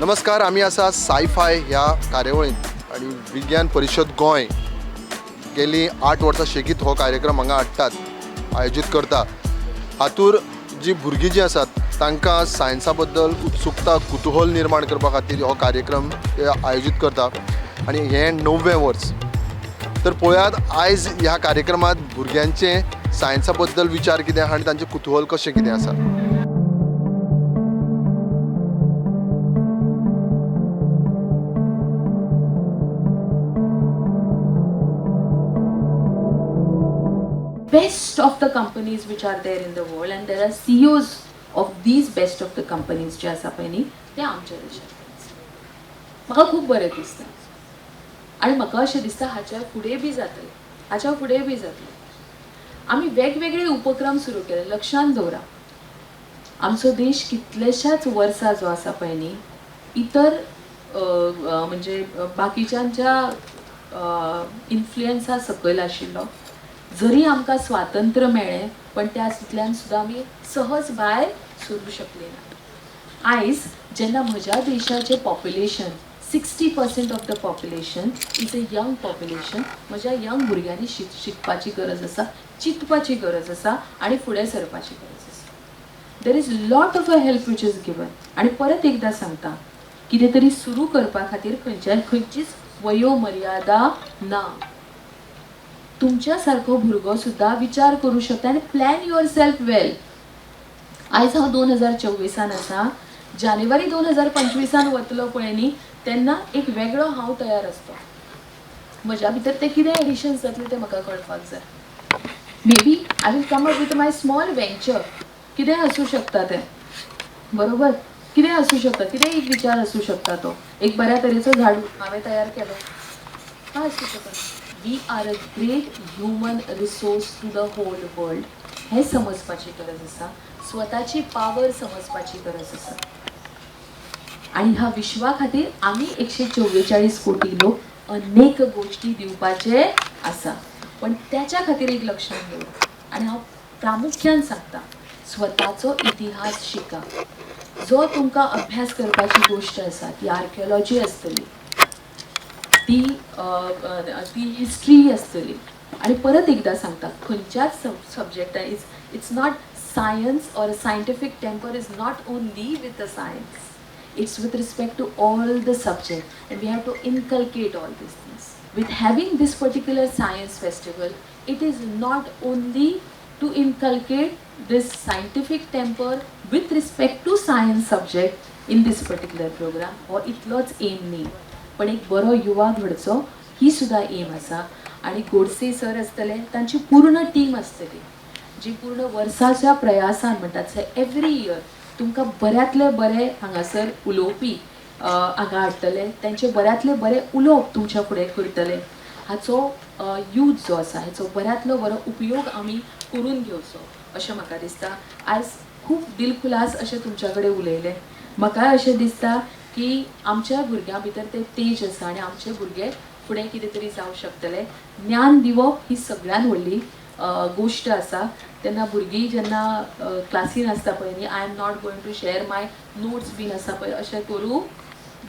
नमस्कार. आम्ही आसा सायफाय ह्या कार्यावळींत आणि विज्ञान परिशद गोंय गेली 8 वर्सां शेगीत हो कार्यक्रम हांगा हाडटात, आयोजीत करता. हातूर जी भुरगीं जी आसात तांकां सायन्सा बद्दल उत्सुकता कुतूहल निर्माण करपा खातीर हो कार्यक्रम आयोजीत करता आणि हें 9वें वर्स. तर पळयात आयज ह्या कार्यक्रमांत भुरग्यांचे सायन्सा बद्दल विचार कितें आनी तांचें कुतूहल कशें कितें आसा. Best of the companies which are there in the world, and there are CEOs of these best of the companies जे आसा पळय न्ही ते आमच्या देशांत. म्हाका खूब बरें दिसता आनी म्हाका अशें दिसता हाच्या फुडें बी जातलें, हाच्या फुडें बी जातलें. आमी वेगवेगळे उपक्रम सुरू केले. लक्षांत दवरा, आमचो देश कितलेशाच वर्सां जो आसा पळय न्ही इतर म्हणजे बाकीच्यांच्या इन्फ्लुएन्सा सकयल आशिल्लो. जरी आमकां स्वातंत्र्य मेळ्ळें पण त्या हातूंतल्यान सुद्दां आमी सहज भायर सरूंक शकले ना. आयज जेन्ना म्हज्या देशाचें population 60% of the population is a young population, म्हज्या यंग भुरग्यांनी शिकपाची गरज आसा, चिंतपाची गरज आसा आणि फुडें सरपाची गरज आसा. There is lot of a help which is given. आनी परत एकदां सांगता, कितें तरी सुरू करपा खातीर खंयचीच वयोमर्यादा ना. तुमच्या सारको भुरगो सुद्दां विचार करूं शकता आनी प्लॅन युअर सेल्फ वेल. आयज हांव 2024 आसा, जानेवारी 2025 वतलो पळय न्ही तेन्ना एक वेगळो हांव तयार आसतो. म्हज्या भितर ते कितें एडिशन्स जातले ते म्हाका कळपाक जाय. Maybe I will come up with my small venture. कितें आसूं शकता तें, बरोबर, कितें आसूं शकता, कितें एक विचार आसूं शकता. तो एक बऱ्या तरेचो झाडू हांवें तयार केलो, काय आसूं शकता. We are a great human resource to the whole world. हे समजपाची गरज आसा, स्वताची पावर समजपाची गरज आसा. आणि ह्या विश्वा खातीर आमी 144 कोटी लोक अनेक गोष्टी दिवपाचे आसा. पण त्याच्या खातीर एक लक्षात दवरा आनी हांव प्रामुख्यान सांगता, स्वताचो इतिहास शिका. जो तुमकां अभ्यास करपाची गोष्ट आसा ती आर्किओलॉजी आसतली, ती हिस्ट्री आसतली. आणि परत एकदा सांगता, खंयच्याच सब्जेक्टान it's not science or scientific temper is not only with the science. It's with respect to all the subject, and we have to inculcate all these things. With having this particular science festival, it is not only to inculcate this scientific temper with respect to science subject in this particular program, or इतलोच aim न्ही, पण एक बरो युवा घडचो ही सुद्धा M आसा. आणि Godse sir आसतले, तांची पूर्ण टीम आसतली जी पूर्ण वर्साच्या प्रयासान म्हणटात एवरी इयर तुमकां बऱ्यांतले बरे हांगासर उलोवपी हांगा हाडटले, तेंचे बऱ्यांतले बरे उलोवप तुमच्या फुडें करतले. हाचो यूज जो आसा हाचो बऱ्यांतलो बरो उपयोग आमी करून घेवचो अशें म्हाका दिसता. आयज खूब दिलखुलास अशें तुमच्या कडेन उलयलें. म्हाकाय अशें दिसता की आमच्या भुरग्यां भितर तें तेज आसा आनी आमचे भुरगे फुडें कितें तरी जावं शकतलें. ज्ञान दिवप ही सगळ्यान व्हडली गोष्ट आसा. तेन्ना भुरगीं जेन्ना क्लासीन आसता पळय न्ही, I am not going to share my notes बीन आसा पळय अशें करूं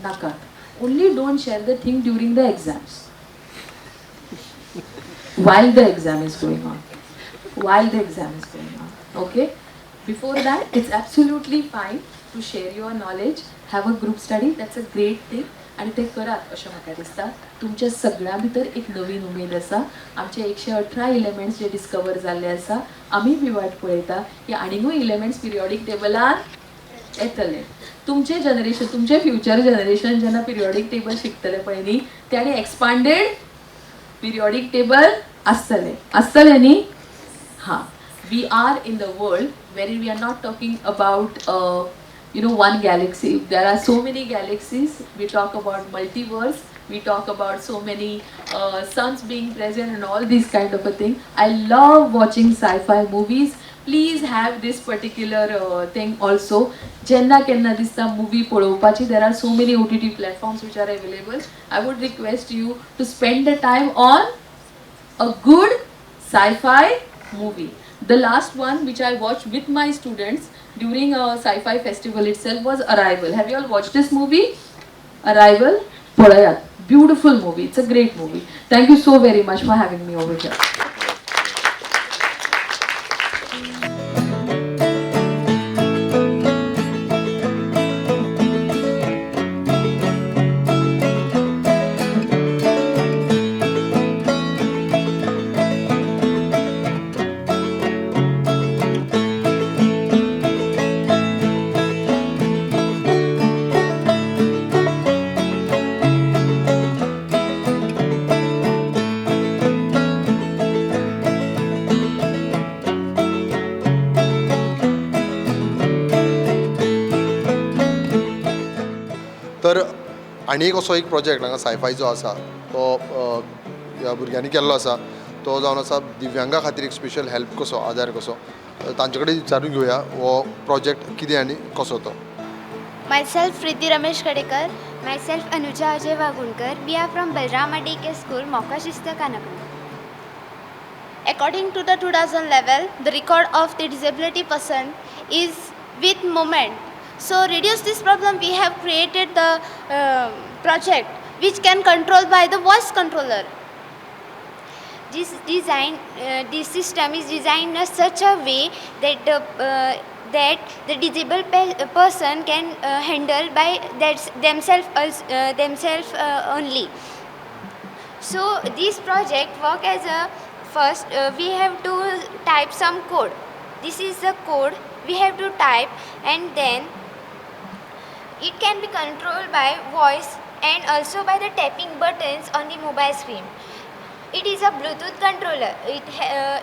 नाकात. Only don't share the thing during the exams, while the exam is going on. Okay, before that it's absolutely fine to share your knowledge, have a group study, that's a great thing. आणि ते करात अशें म्हाका दिसता. तुमच्या सगळ्या भितर एक नवीन उमेद आसा. आमचे 118 एलिमेंट्स जे डिस्कवर जाल्ले आसा, आमी बी वाट पळयता की आनीकूय एलिमेंट्स पिरियोडीक टेबलार येतले. तुमचे जनरेशन, तुमचे फ्युचर जनरेशन जेन्ना पिरियोडीक टेबल शिकतले पळय न्ही, त्याने एक्सपांडेड पिरियोडिक टेबल आसतले न्ही. हां, we are in the world where we are not talking about one galaxy. There are so many galaxies. We talk about multiverse, we talk about so many suns being present and all these kind of a thing. I love watching sci-fi movies. Please have this particular thing also. Jenna kenna dista movie पळोवपाची. There are so many OTT platforms which are available. I would request you to spend the time on a good sci-fi movie. The last one which I watched with my students during a sci-fi festival itself was Arrival. Have you all watched this movie? Arrival पळयात. Beautiful movie. It's a great movie. Thank you so very much for having me over here. तर आनी एक असो एक project हांगा sci-fi जो आसा तो ह्या भुरग्यांनी केल्लो आसा. तो जावन आसा दिव्यांगा खातीर एक स्पेशल हेल्प कसो, आदार कसो. तांचे कडेन विचारून घेवया हो प्रोजेक्ट कितें आनी कसो तो. Myself Priti Ramesh Kadekar. Myself Anuja Ajay Vagunkar. We are from Balram DK School, Moka Shista Kanakal. According to the 2000 level, the record of the disability person is with movement. So reduce this problem, we have created the project which can control by the voice controller. This system is designed in such a way that the disabled person can handle by themselves only. So this project work as a first we have to type some code. This is the code we have to type, and then it can be controlled by voice and also by the tapping buttons on the mobile screen. It is a Bluetooth controller.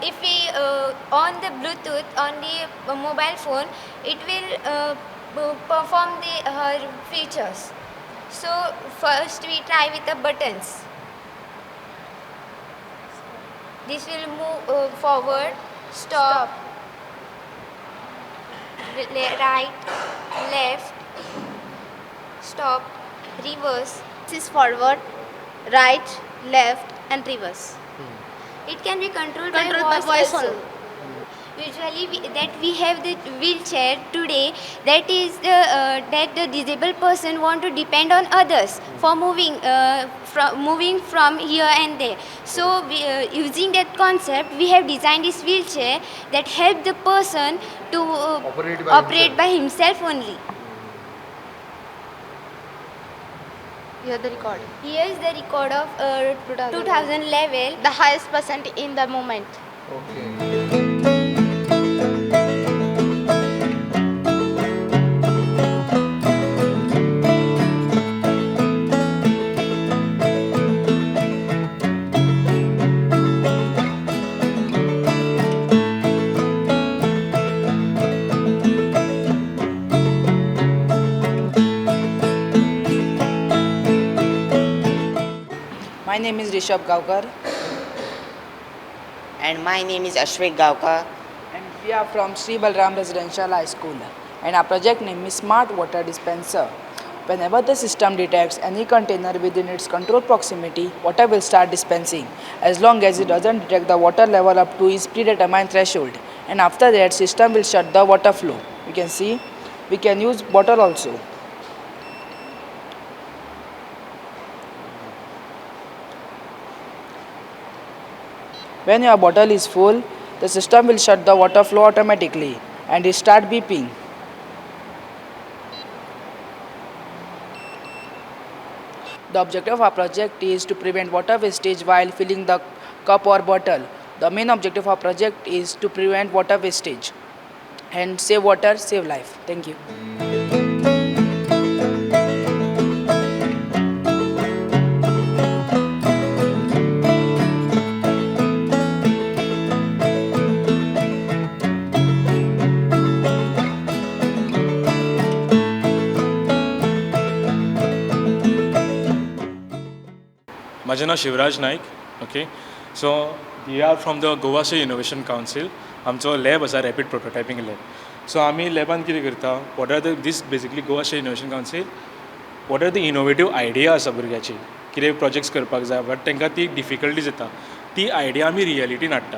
If we on the Bluetooth on the mobile phone, it will perform the features. So first we try with the buttons. This will move forward, stop, right, left, stop, reverse. This is forward, right, left, and reverse. It can be controlled by voice also. Usually we have the wheelchair today, that is that the disabled person want to depend on others for moving from here and there. So using that concept, we have designed this wheelchair that help the person to operate by himself only. Here is the record of 2000 level, the highest percent in the moment. Okay. My name is Rishabh Gaukar, And my name is Ashwik Gaukar. and we are from Sri Balram Residential High School, and our project name is Smart Water Dispenser. Whenever the system detects any container within its control proximity, water will start dispensing, as long as it doesn't detect the water level up to its predetermined threshold. And after that, system will shut the water flow. You can see, we can use bottle also. When your bottle is full, the system will shut the water flow automatically and it start beeping. The objective of our project is to prevent water wastage while filling the cup or bottle. The main objective of our project is to prevent water wastage and save water, save life. Thank you. माझें नांव Shivraj Naik. Okay, so we are from the Goa state innovation council. आमचो lab आसा rapid prototyping lab. सो आमी लॅबान कितें करता, what are the these basically Goa state innovation council, what are the innovative idea आसा भुरग्याची, कितें प्रोजेक्ट्स करपाक जाय बट तांकां ती डिफिकल्टीज येता, ती आयडिया आमी रियलिटीन हाडटा.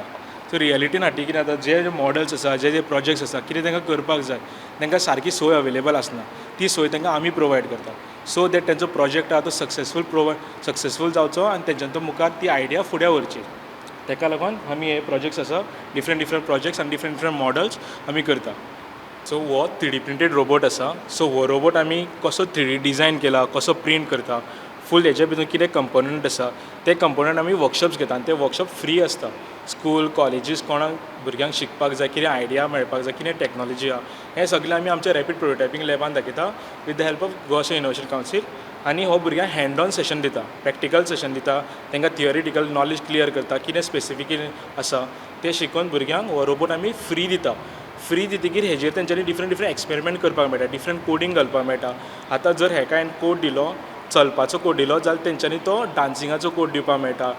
सो रियलिटीन हाटी कितें जाता जे मॉडल्स आसा जे प्रोजेक्ट्स आसा कितें तांकां करपाक जाय तांकां सारकी सोय अवेलेबल आसना ती सोय तांकां आमी प्रोवायड करता सो दॅट तेंचो प्रोजेक्ट आहा तो सक्सेसफूल जावचो आनी तेंच्यांनी मुखार ती आयडिया फुडें व्हरची ताका लागून आमी हे प्रोजेक्ट्स आसा डिफरंट प्रोजेक्ट्स आनी डिफरंट मॉडल्स आमी करता सो हो 3D प्रिंटेड रोबोट आसा सो हो रोबोट आमी कसो 3D डिझायन केला कसो प्रिंट करता फूल हेच्या भितर कितें कंपोनंट आसा ते कंपोनंट आमी वर्कशॉप्स घेता आनी ते वर्कशॉप फ्री आसता स्कूल कॉलेजीस कोणाक भुरग्यांक शिकपाक जाय कितें आयडिया मेळपाक जाय कितें टॅक्नोलॉजी आहा हें सगळें आमी आमच्या रॅपीड प्रोटोटायपींग लॅबान दाखयता with the help of Goa state innovation council आनी हो भुरग्यांक हँड ऑन सेशन दिता प्रॅक्टिकल सेशन दिता तांकां थियोरिटिकल नॉलेज क्लियर करता कितें स्पेसिफिक आसा तें शिकून भुरग्यांक हो रोबोट आमी फ्री दिता फ्री दितकीर हेजेर तेंच्यांनी डिफरंट एक्सपेरिमेंट करपाक मेळटा डिफरंट कोडिंग घालपाक मेळटा आतां जर हेका हांवें कोड दिलो चलपाचो कोड दिलो जाल्यार तेंच्यांनी तो डान्सिंगाचो कोड दिवपाक मेळटा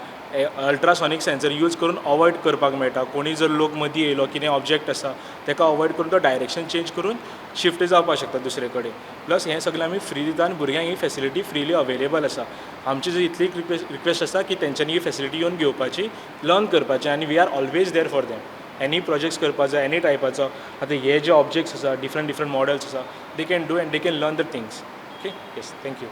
अल्ट्रासॉनीक सेन्सर यूज करून अवॉयड करपाक मेळटा कोणी जर लोक मदीं येयलो कितें ऑब्जेक्ट आसा ताका अवॉयड करून तो डायरेक्शन चेंज करून शिफ्ट जावपाक शकता दुसरे कडेन प्लस हें सगळें आमी फ्री दिता आनी भुरग्यांक ही फेसिलिटी फ्रीली अवेलेबल आसा आमची जी इतली रिक्वेस्ट आसा की तेंच्यांनी ही फेसिलिटी येवन घेवपाची लर्न करपाचें आनी we are always there for them any projects करपाचो एनी टायपाचो आतां हे जे ऑब्जेक्ट्स आसा डिफरंट मॉडल्स आसा they can do and they can learn the things okay yes thank you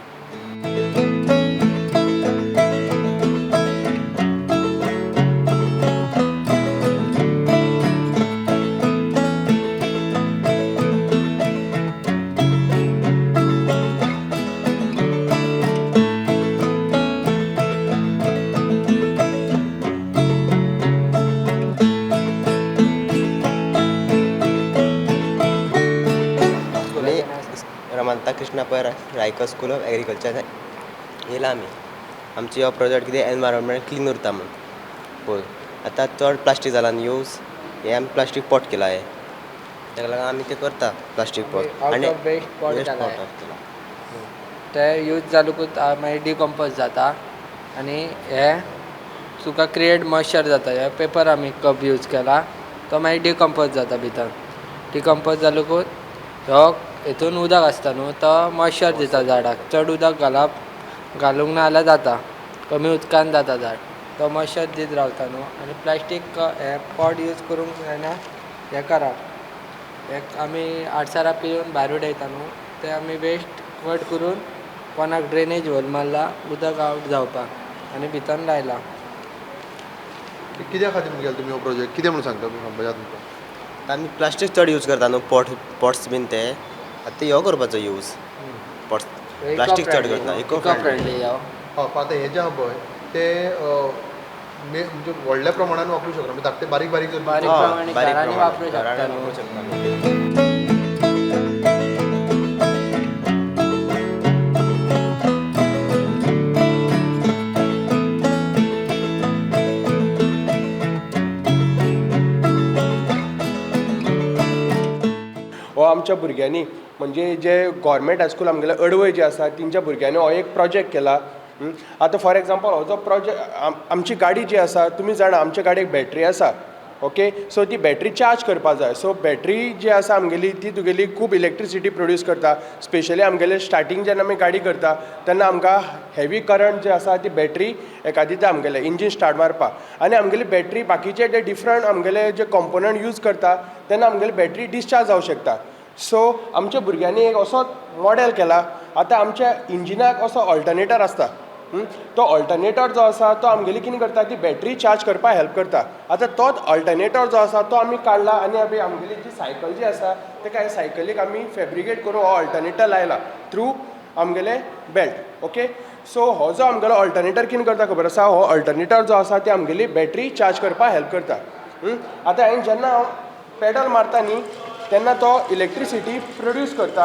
मी Ramanta Krishna Pai Raikar school of agriculture येयला आमी आमची हो प्रोजेक्ट कितें एनवायरमेंट क्लीन उरता म्हण पळय आतां चड प्लास्टीक जाला न्ही यूज हे आमी प्लास्टीक पॉट केला हे ताका लागून आमी ते करता प्लास्टीक पॉट आनी वेस्ट पॉट वेस्ट केला पॉट ते यूज जालूकूच मागीर डिकम्पोज जाता आनी हे तुका क्रिएट मॉइश्चर जाता हे पेपर आमी कप यूज केला तो मागीर डिकम्पोज जाता भितर डिकम्पोज जालूकूच हो हितून उदक आसता न्हू तो मॉइश्चर दिता झाडाक चड उदक घालूंक ना जाल्यार जाता कमी उदकान जाता झाड तो मॉइश्चर दीत रावता न्हू आनी प्लास्टीक हे पॉट यूज करूंक जायना हे करा एक आमी आडसारा पिवन भायर उडयता न्हू ते आमी वेस्ट कट करून कोणाक ड्रेनेज होल मारला उदक आवट जावपाक आनी भितर लायला कित्या खातीर म्हण केला तुमी हो प्रोजेक्ट कितें म्हणून सांगता तुमकां तुमकां आमी प्लास्टीक चड यूज करता न्हू पॉट्स बीन ते आतां ह्यो करपाचो यूज पॉट्स प्लास्टीक चड करता इको फ्रेंडली हय पण आतां हें जें आहा पळय तें म्हणजे व्हडल्या प्रमाणान वापरूं शकता म्हणजे धाकटे बारीक बारीक जर बारीक प्रमाणे घरांनी वापरूं शकता न्हू हो आमच्या भुरग्यांनी म्हणजे जे गव्हर्मेंट हायस्कूल आमगेले अडवय जे आसा तेंच्या भुरग्यांनी हो एक प्रोजेक्ट केला आतां फॉर एग्जांपल हो जो प्रोजेक्ट आमची गाडी जी आसा तुमी जाणा आमच्या गाडयेक बॅटरी आसा ओके सो ती बॅटरी चार्ज करपा जाय सो बॅटरी जी आसा आमगेली ती तुगेली खूब इलेक्ट्रिसिटी प्रोड्यूस करता स्पेशली आमगेले स्टार्टींग जेन्ना आमी गाडी करता तेन्ना आमकां हेवी करंट जे आसा ती बॅटरी एका दिता आमगेले इंजीन स्टार्ट मारपाक आनी आमगेली बॅटरी बाकीचे जे डिफरंट आमगेले जे कंपोनंट यूज करता तेन्ना आमगेली बॅटरी डिस्चार्ज जावंक शकता सो आमच्या भुरग्यांनी एक असो मॉडेल केला आतां आमच्या इंजिनाक असो ऑल्टरनेटर आसता तो ऑल्टरनेटर जो आसा तो आमगेली कितें करता ती बॅटरी चार्ज करपाक हेल्प करता आतां तोच ऑल्टरनेटर जो आसा तो आमी काडला आनी आमगेली जी सायकल जी आसा तेका हे सायकलीक आमी फॅब्रिकेट करून हो ऑल्टरनेटर लायला थ्रू आमगेले बेल्ट ओके सो हो जो आमगेलो ऑल्टरनेटर कितें करता खबर आसा हो ऑल्टरनेटर जो आसा ती आमगेली बॅटरी चार्ज करपाक हेल्प करता आतां हांवें जेन्ना हांव पॅडल मारता न्ही तेन्ना तो इलेक्ट्रिसिटी प्रोड्यूस करता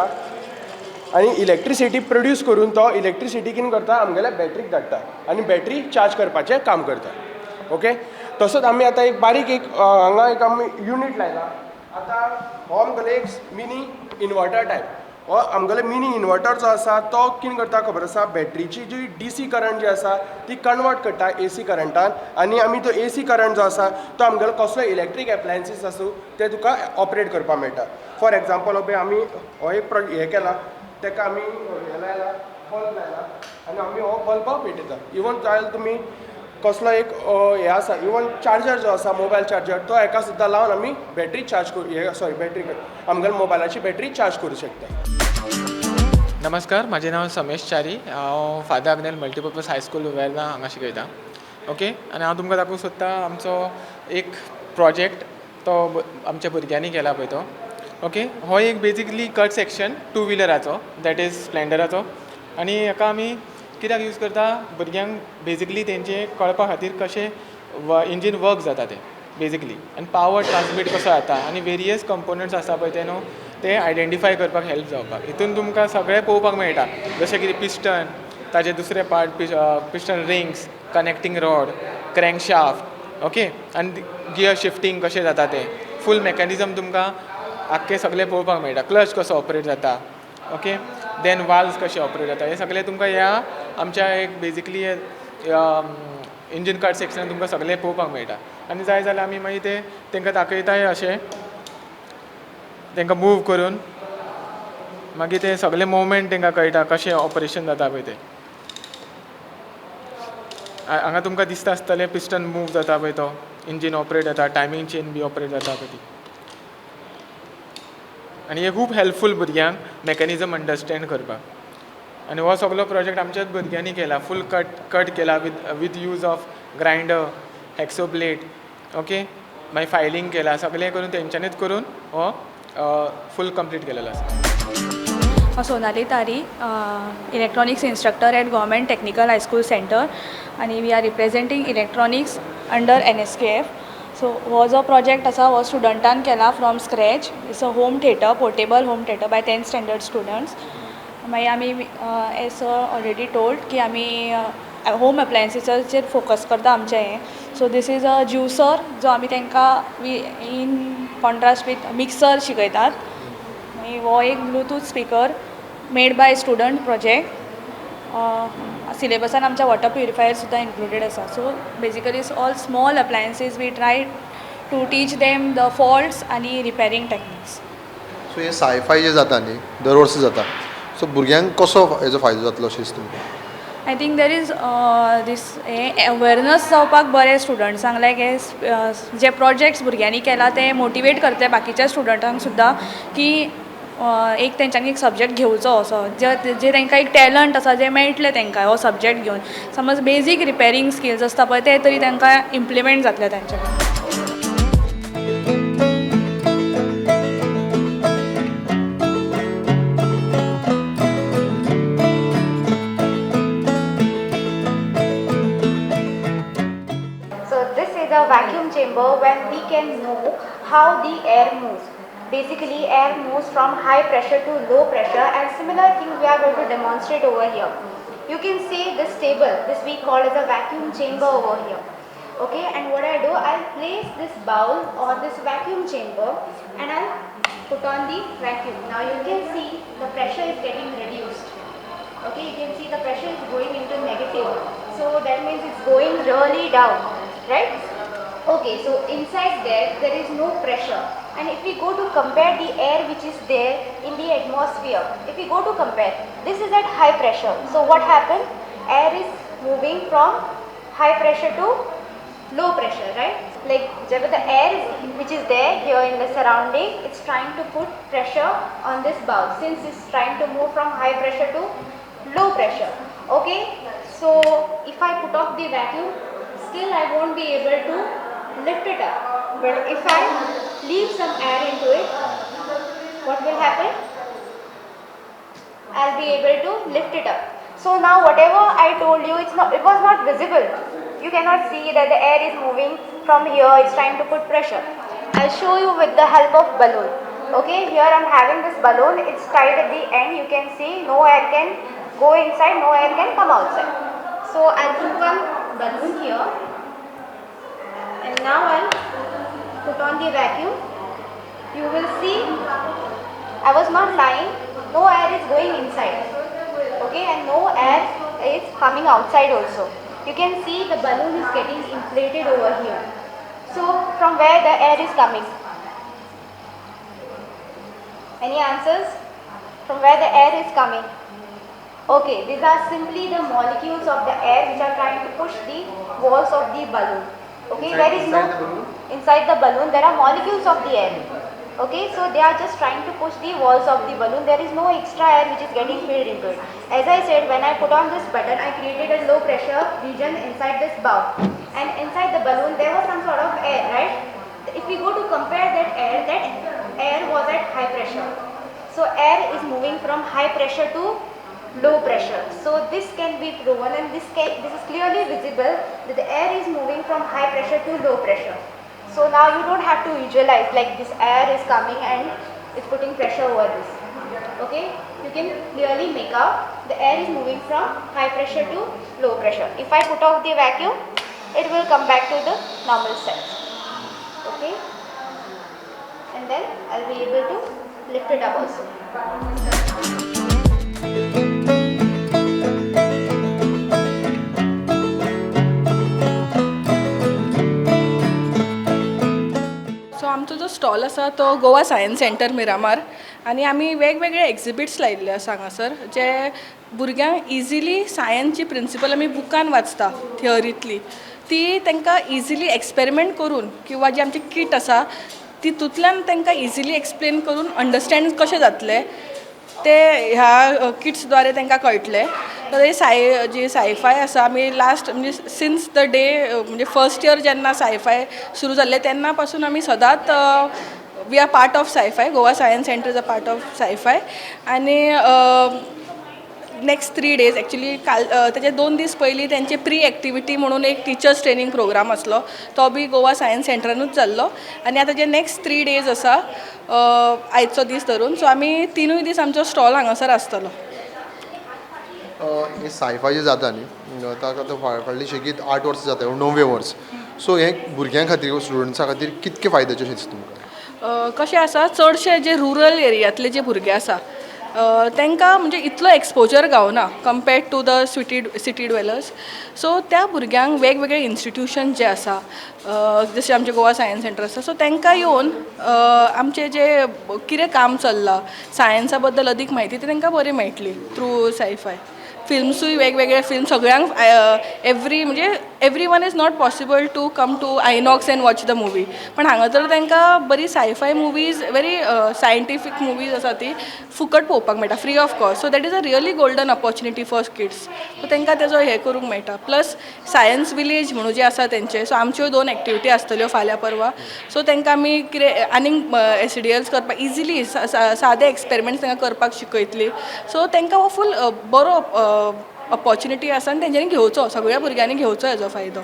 आनी इलेक्ट्रिसिटी प्रोड्यूस करून तो इलेक्ट्रिसिटी कितें करता आमगेल्या बॅटरीक धाडटा आनी बॅटरी चार्ज करपाचें काम करता ओके तसोच आमी आतां एक बारीक हांगा एक आमी युनीट लायला आतां हो आमगेलो एक मिनी इनवर्टर टायप हो आमगेलो मिनी इनवर्टर जो आसा तो कितें करता खबर आसा बॅटरीची जी DC करंट जी आसा ती कन्वर्ट करता AC करंटान आनी आमी तो AC करंट जो आसा तो आमगेलो कसलो इलेक्ट्रीक एप्लायन्सीस आसूं ते तुका ऑपरेट करपाक मेळटा फॉर एग्जांपल आमी हो एक हें केला तेका आमी हे लायला बल्ब लायला आनी आमी हो बल्ब पेटयता इवन जाल्यार तुमी कसलो एक हे आसा इवन चार्जर जो आसा मोबायल चार्जर तो हेका सुद्दां लावन आमी बॅटरी चार्ज करूं बॅटरी आमगेल्या मोबायलाची बॅटरी चार्ज करूं शकता. नमस्कार, म्हजें नांव समेश च्यारी. हांव father Agnel multipurpose high school Verna हांगा शिकयतां. ओके, आनी हांव तुमकां दाखोवंक सोदतां आमचो एक प्रोजेक्ट तो आमच्या भुरग्यांनी केला पळय तो. ओके, हो एक बेजिकली कट सेक्शन 2 व्हिलराचो, दॅट इज स्प्लेंडराचो. आनी हाका आमी कित्याक यूज करता, भुरग्यांक बेजिकली तेंचे कळपा खातीर कशें इंजीन वर्क जाता तें बेजिकली, आनी पावर ट्रान्समीट कसो जाता आनी वेरियस कंपोनंट्स आसा पळय ते न्हू ते आयडेंटिफाय करपाक हेल्प जावपाक. हितून तुमकां सगळें पळोवपाक मेळटा, जशें की पिस्टन, ताजे दुसरे part piston rings, connecting rod, crankshaft, okay, आनी गियर शिफ्टींग कशें जाता तें फूल मेकॅनिझम तुमकां आख्खें सगळें पळोवपाक मेळटा. क्लच कसो ऑपरेट जाता, ओके, देन वाल्व्स कशें ऑपरेट जाता, हें सगळें तुमकां ह्या आमच्या एक बेजिकली इंजीन कट सेक्शनान तुमकां सगळें पळोवपाक मेळटा. आनी जाय जाल्यार आमी मागीर ते तांकां दाखयताय अशें तांकां मूव करून मागीर ते सगळे मुवमेंट तांकां कळटा कशें ऑपरेशन जाता पळय तें. हांगा तुमकां दिसता आसतलें पिस्टन मूव जाता पळय तो, इंजीन ऑपरेट जाता, टायमींग चेन बी ऑपरेट जाता पळय ती. आनी हें खूब हेल्पफूल भुरग्यांक मेकॅनिझम अंडरस्टँड करपाक. आनी हो सगळो प्रोजेक्ट आमच्याच भुरग्यांनी केला, फूल कट केला with use of grinder, hexo blade, okay, मागीर फायलिंग केला, सगळें करून तेंच्यांनीच करून हो फूल कंप्लीट केलेलो आसा. Sonali Tari, electronics instructor at government technical high school centre, आनी we are representing electronics under NSKF. So हो जो प्रोजेक्ट आसा हो स्टुडंटान केला from scratch. It's a home theatre, portable home theatre by 10th standard students. मागीर आमी एज सर ऑलरेडी टोल्ड की आमी होम एप्लायन्सीसाचेर फोकस करता आमचें हें. So this is a juicer जो आमी तांकां इन कॉन्ट्रास्ट वीथ मिक्सर शिकयतात. मागीर हो एक bluetooth speaker made by student project. सिलेबसान आमच्या वॉटर प्युरिफायर सुद्दां इन्क्लुडेड आसा. So basically all small appliances we try to teach them the faults आनी रिपेरींग टॅक्निक्स. सो हे सायफाय जे जाता न्ही दर वर्सा जाता, सो भुरग्यांक कसो हेजो फायदो जातलो अशें दिसता तुमकां? आय थिंक देर इज दीस हे अवेरनस जावपाक बरें स्टुडंट्सांक. लायक हे जे प्रोजेक्ट्स भुरग्यांनी केला ते मोटिवेट करता बाकीच्या स्टुडंटांक सुद्दां की एक तेंच्यांनी एक सब्जेक्ट घेवचो असो जे तांकां एक टॅलंट आसा जे मेळटले तांकां हो सब्जेक्ट घेवन. समज बेजीक रिपेरींग स्किल्स आसता पळय ते तरी तांकां इम्प्लिमेंट जातले तांचे कडेन. A vacuum chamber when we can know how the air moves. Basically air moves from high pressure to low pressure, and similar thing we are going to demonstrate over here. You can see this table, this we call as a vacuum chamber over here. Okay, and what I do, I'll place this bowl or this vacuum chamber and I'll put on the vacuum. Now you can see the pressure is getting reduced. Okay, you can see the pressure is going into negative, so that means it's going really down, right? Okay, so inside there is no pressure, and if we go to compare the air which is there in the atmosphere, if we go to compare, this is at high pressure. So what happened? Air is moving from high pressure to low pressure, right? Like the air which is there here in the surrounding, it's trying to put pressure on this bowl since it's trying to move from high pressure to low pressure. Okay, so if I put off the vacuum, still I won't be able to lift it up, but if I leave some air into it, what will happen? I'll be able to lift it up. So now whatever I told you, it was not visible. You cannot see that the air is moving from here, it's trying to put pressure. I'll show you with the help of balloon. Okay, here I'm having this balloon, it's tied at the end. You can see no air can go inside, no air can come outside. So I'll put one balloon here, and now I'll put on the vacuum. You will see I was not lying, no air is going inside, okay, and no air is coming outside also. You can see the balloon is getting inflated over here. So from where the air is coming? Any answers? From where the air is coming? Okay, these are simply the molecules of the air which are trying to push the walls of the balloon. Okay, there is no inside the balloon there are molecules of the air. Okay, so they are just trying to push the walls of the balloon. There is no extra air which is getting filled into it. As I said, when I put on this button, I created a low pressure region inside this bulb, and inside the balloon there was some sort of air, right? If we go to compare that air was at high pressure. So air is moving from high pressure to low pressure. So this can be proven, and this is clearly visible that the air is moving from high pressure to low pressure. So now you don't have to visualize like this air is coming and it's putting pressure over this. Okay, you can clearly make out the air is moving from high pressure to low pressure. If I put off the vacuum, it will come back to the normal set. Okay, and then I'll be able to lift it up also. So आमचो जो stall आसा तो Goa science centre Miramar आनी आमी वेगवेगळे एक्झिबिट्स लायिल्ले आसा हांगासर जे भुरग्यांक इजिली सायन्सची प्रिंसिपल आमी बुकान वाचता थिअरीतली ती तांकां इजिली एक्सपेरिमेंट करून किंवा जी आमची किट आसा तितूंतल्यान तांकां इजिली एक्सप्लेन करून अंडरस्टँड कशें जातलें ते ह्या किट्सद्वारे तांकां कळटलें तर जी सायफाय आसा आमी लास्ट म्हणजे सिन्स द डे म्हणजे फर्स्ट इयर जेन्ना सायफाय सुरू जाल्लें तेन्ना पासून आमी सदांच we are part of SCIFFI Goa science centre is a part of SCIFFI आनी नेक्स्ट 3 days एक्चुली काल तेजे 2 दीस पयलीं तेंचे प्री एक्टिविटी म्हणून एक टिचर्स ट्रेनींग प्रोग्राम आसलो तो बी गोवा सायन्स सेंटरानूच जाल्लो आनी आतां जे नेक्स्ट 3 days आसा आयचो दीस धरून सो आमी 3 दीस आमचो स्टॉल हांगासर आसतलो. हे सायफाय जे जाता न्ही आतां फाटली शेगीत 8 वर्सां जाता 9वें वर्स सो हे भुरग्यां खातीर स्टुडंट्सां खातीर कितके फायद्याचें अशें दिसता तुमकां? कशें आसा चडशे जे रुरल एरियांतले जे भुरगे आसा तांकां म्हणजे इतलो एक्सपोजर गावना compared to the city dwellers so त्या भुरग्यांक वेगवेगळे इन्स्टिट्यूशन जे आसा जशें आमचे गोवा सायन्स सेंटर आसा सो तांकां येवन आमचें जे कितें काम चल्लां सायन्सा बद्दल अदीक म्हायती ती तांकां बरी मेळटली थ्रू सायफाय. फिल्म्सूय वेगवेगळे फिल्म सगळ्यांक म्हणजे every one is not possible to come to INOX and watch the movie पण हांगा तर तांकां बरी sci-fi movies very scientific movies आसा ती फुकट पळोवपाक मेळटा free of cost so that is a really golden opportunity for kids so तांकां तेजो हें करूंक मेळटा प्लस सायन्स विलेज म्हणून जे आसा तेंचे सो आमच्यो 2 एक्टिविटी आसतल्यो फाल्यां परवा सो तांकां आमी कितें आनीक SDLs करपाक इजिली सादे एक्सपेरिमेंट्स तांकां करपाक शिकयतली सो तांकां हो फूल बरो ऑपॉर्च्युनिटी आसा आनी तेंच्यांनी घेवचो सगळ्या भुरग्यांनी घेवचो हेजो फायदो.